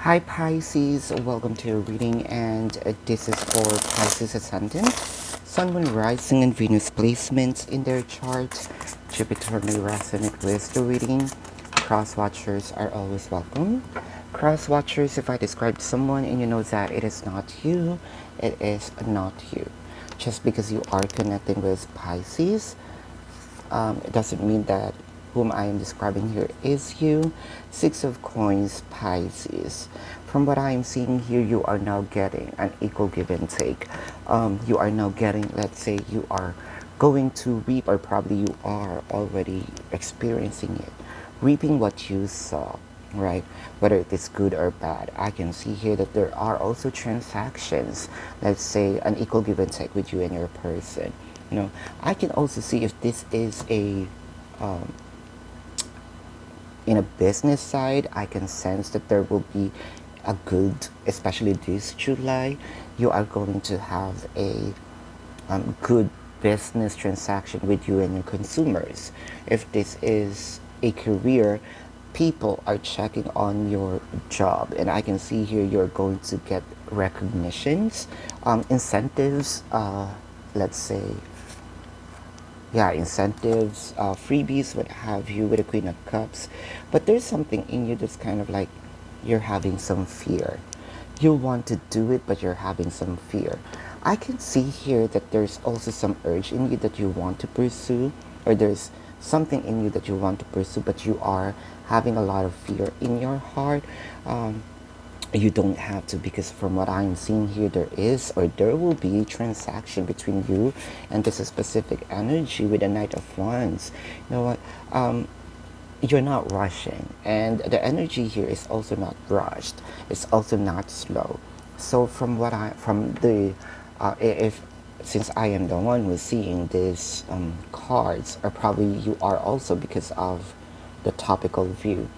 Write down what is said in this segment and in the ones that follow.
Hi Pisces, welcome to your reading, and this is for Pisces Ascendant, Sun, Moon, Rising, and Venus placements in their chart. Jupiter may resonate with the reading. Cross watchers are always welcome. Cross watchers, if I describe someone and you know that it is not you, it is not you. Just because you are connecting with Pisces, it doesn't mean that whom I am describing here is you. Six of Coins, Pisces. From what I am seeing here, you are now getting an equal give and take. You are now getting, let's say, you are going to reap, or probably you are already experiencing it, reaping what you sow, right? Whether it is good or bad. I can see here that there are also transactions, let's say an equal give and take with you and your person. I can also see if this is um, in a business side. I can sense that there will be a good, especially this July, you are going to have a good business transaction with you and your consumers. If this is a career, people are checking on your job, and I can see here you're going to get recognitions, incentives, let's say, yeah, incentives, freebies, what have you, with the Queen of Cups. But there's something in you that's kind of like you're having some fear. You want to do it, but you're having some fear. I can see here that there's also some urge in you that you want to pursue, or there's something in you that you want to pursue, but you are having a lot of fear in your heart. You don't have to, because from what I'm seeing here, there is, or there will be, transaction between you and this specific energy with the Knight of Wands. You know what? You're not rushing, and the energy here is also not rushed. It's also not slow. So from what I, from the, if since I am the one who's seeing these cards, or probably you are also, because of the topical view.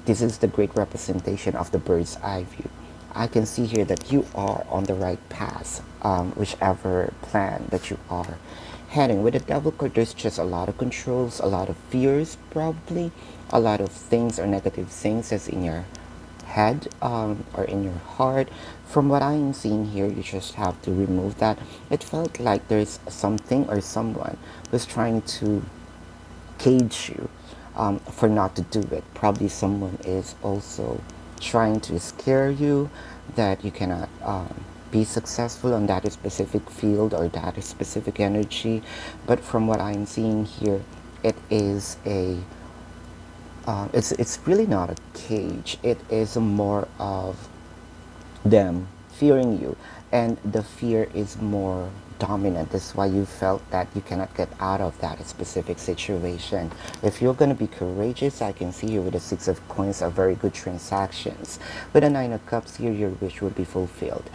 This is the great representation of the bird's eye view. I can see here that you are on the right path, whichever plan that you are heading. With the devil card, there's just a lot of controls, a lot of fears, probably, a lot of things or negative things that's in your head, or in your heart. From what I'm seeing here, you just have to remove that. It felt like there's something or someone who's trying to cage you, for not to do it. Probably someone is also trying to scare you that you cannot be successful on that specific field or that specific energy. But from what I'm seeing here, it is a it's really not a cage. It is more of them fearing you, and the fear is more dominant. That's why you felt that you cannot get out of that specific situation. If you're going to be courageous, I can see here with the Six of Coins are very good transactions. With the Nine of Cups here, your wish will be fulfilled.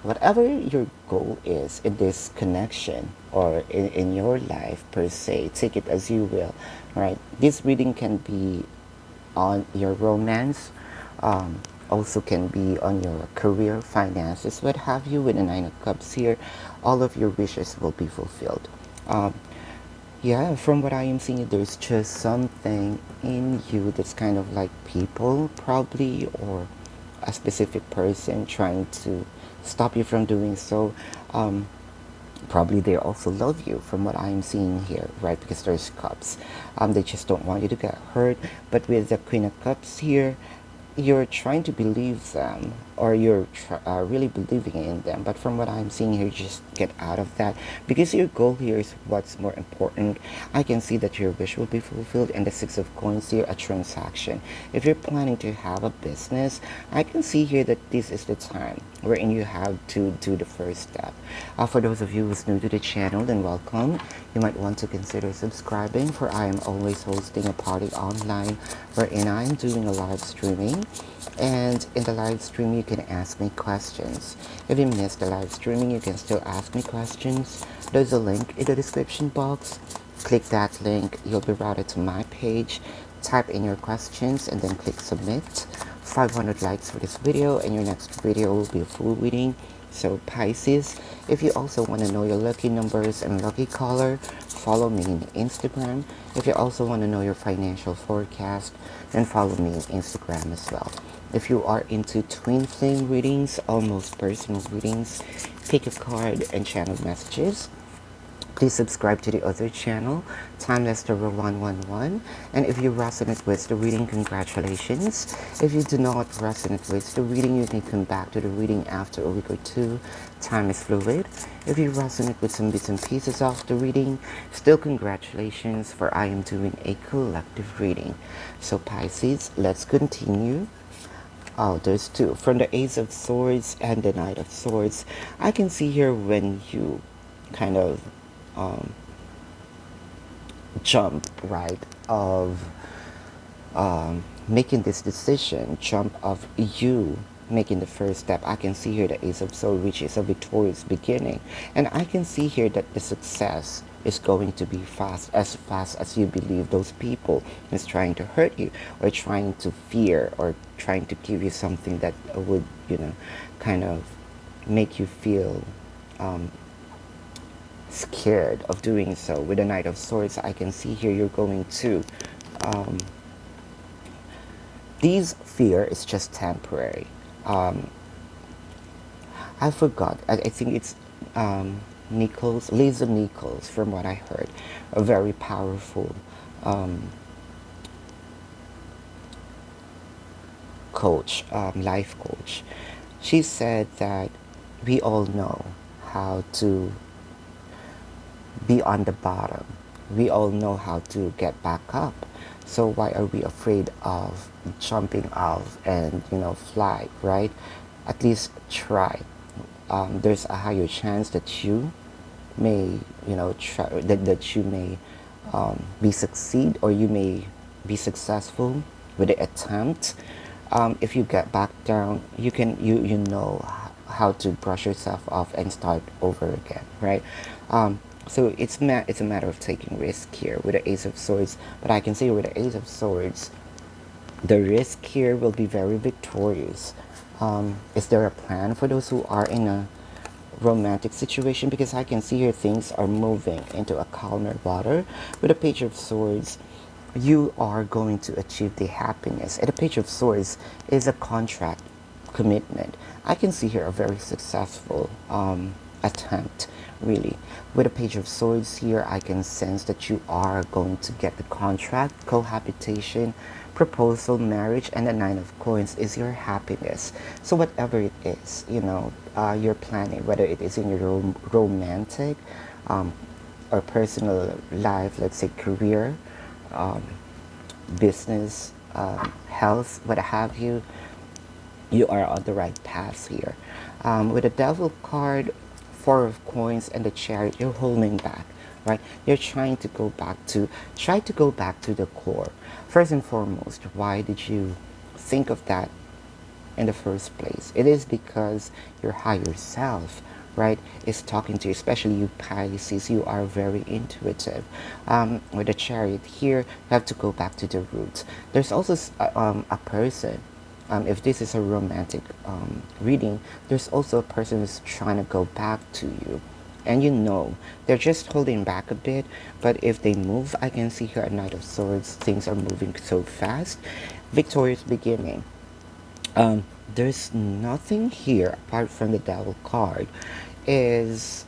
Whatever your goal is in this connection, or in your life per se, take it as you will, right? This reading can be on your romance, also can be on your career, finances, what have you. With the Nine of Cups here, all of your wishes will be fulfilled. Um, yeah, from what I am seeing, there's just something in you that's kind of like people, probably, or a specific person trying to stop you from doing so. Probably they also love you, from what I'm seeing here, right? Because there's cups. They just don't want you to get hurt. But with the Queen of Cups here, you're trying to believe them, or you're really believing in them. But from what I'm seeing here, just get out of that, because your goal here is what's more important. I can see that your wish will be fulfilled, and the Six of Coins here, a transaction. If you're planning to have a business, I can see here that this is the time wherein you have to do the first step. For those of you who's new to the channel, then welcome. You might want to consider subscribing, for I am always hosting a party online wherein I'm doing a live streaming. And in the live stream, you can ask me questions. If you missed the live streaming, you can still ask me questions. There's a link in the description box. Click that link, you'll be routed to my page. Type in your questions and then click submit. 500 likes for this video, and your next video will be a full reading. So Pisces, if you also want to know your lucky numbers and lucky color, follow me on Instagram. If you also want to know your financial forecast, then follow me on Instagram as well. If you are into twin flame readings, almost personal readings, pick a card and channel messages. Please subscribe to the other channel, Timeless Tarot 111. And if you resonate with the reading, congratulations. If you do not resonate with the reading, you can come back to the reading after a week or two. Time is fluid. If you resonate with some bits and pieces of the reading, still congratulations, for I am doing a collective reading. So Pisces, let's continue. Oh, there's two. From the Ace of Swords and the Knight of Swords, I can see here when you kind of um, jump, right, of making this decision, jump of you making the first step. I can see here the Ace of Swords, which is a victorious beginning. And I can see here that the success is going to be fast as you believe those people is trying to hurt you, or trying to fear, or trying to give you something that would, kind of make you feel scared of doing so. With the Knight of Swords, I can see here you're going to these fear is just temporary. I forgot. I think it's Nichols, Lisa Nichols, from what I heard, a very powerful coach, life coach. She said that we all know how to be on the bottom. We all know how to get back up. So why are we afraid of jumping off and, fly, right? At least try. There's a higher chance that you may, try, that you may be succeed, or you may be successful with the attempt. If you get back down, you know how to brush yourself off and start over again, right? So it's a matter of taking risk here with the Ace of Swords. But I can say with the Ace of Swords, the risk here will be very victorious. Is there a plan for those who are in a romantic situation? Because I can see here things are moving into a calmer water. With the Page of Swords, you are going to achieve the happiness. And the Page of Swords is a contract commitment. I can see here a very successful attempt, really. With a Page of Swords here, I can sense that you are going to get the contract, cohabitation, proposal, marriage, and the Nine of Coins is your happiness. So whatever it is, you're planning, whether it is in your romantic or personal life, let's say career, business, health, what have you, you are on the right path here. With the Devil card, Four of Coins, and the Chariot, you're holding back, right? You're trying to go back to the core. First and foremost, why did you think of that in the first place? It is because your higher self, right, is talking to you. Especially you Pisces, you are very intuitive. With the Chariot here, you have to go back to the roots. There's also a person, if this is a romantic reading, there's also a person who's trying to go back to you. And they're just holding back a bit. But if they move, I can see here a Knight of Swords. Things are moving so fast. Victorious beginning. There's nothing here apart from the Devil card is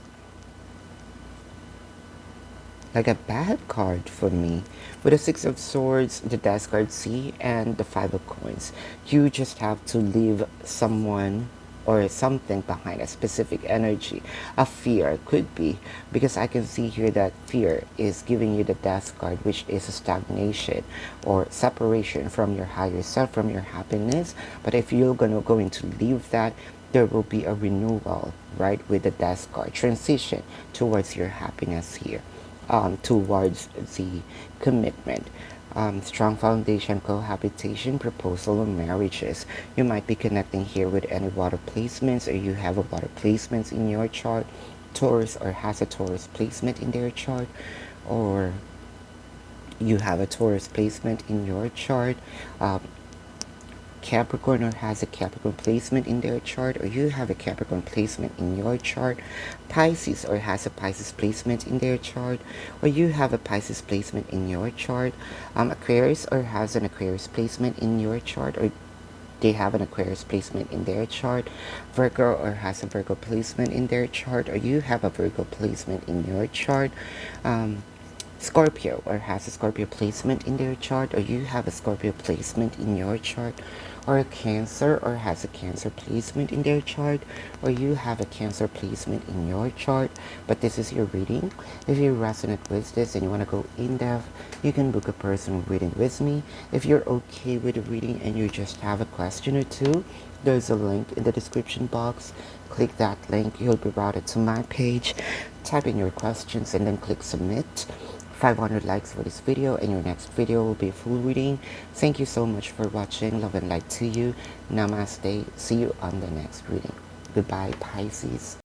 like a bad card for me. With the Six of Swords, the Death card C, and the Five of Coins, you just have to leave someone or something behind, a specific energy. A fear could be, because I can see here that fear is giving you the Death card, which is a stagnation or separation from your higher self, from your happiness. But if you're going to leave that, there will be a renewal, right, with the Death card. Transition towards your happiness here. Towards the commitment. Strong foundation, cohabitation, proposal, and marriages. You might be connecting here with any water placements, or you have a water placements in your chart. Taurus, or has a Taurus placement in their chart, or you have a Taurus placement in your chart. Capricorn, or has a Capricorn placement in their chart, or you have a Capricorn placement in your chart. Pisces, or has a Pisces placement in their chart, or you have a Pisces placement in your chart. Aquarius, or has an Aquarius placement in your chart, or they have an Aquarius placement in their chart, Virgo or has a Virgo placement in their chart, or you have a Virgo placement in your chart, Scorpio or has a Scorpio placement in their chart, or you have a Scorpio placement in your chart, or a Cancer or has a Cancer placement in their chart, or you have a Cancer placement in your chart. But this is your reading. If you resonate with this and you want to go in depth, you can book a personal reading with me. If you're okay with the reading and you just have a question or two, there's a link in the description box. Click that link, you'll be routed to my page. Type in your questions and then click submit. 500 likes for this video and your next video will be a full reading. Thank you so much for watching. Love and light to you. Namaste. See you on the next reading. Goodbye, Pisces.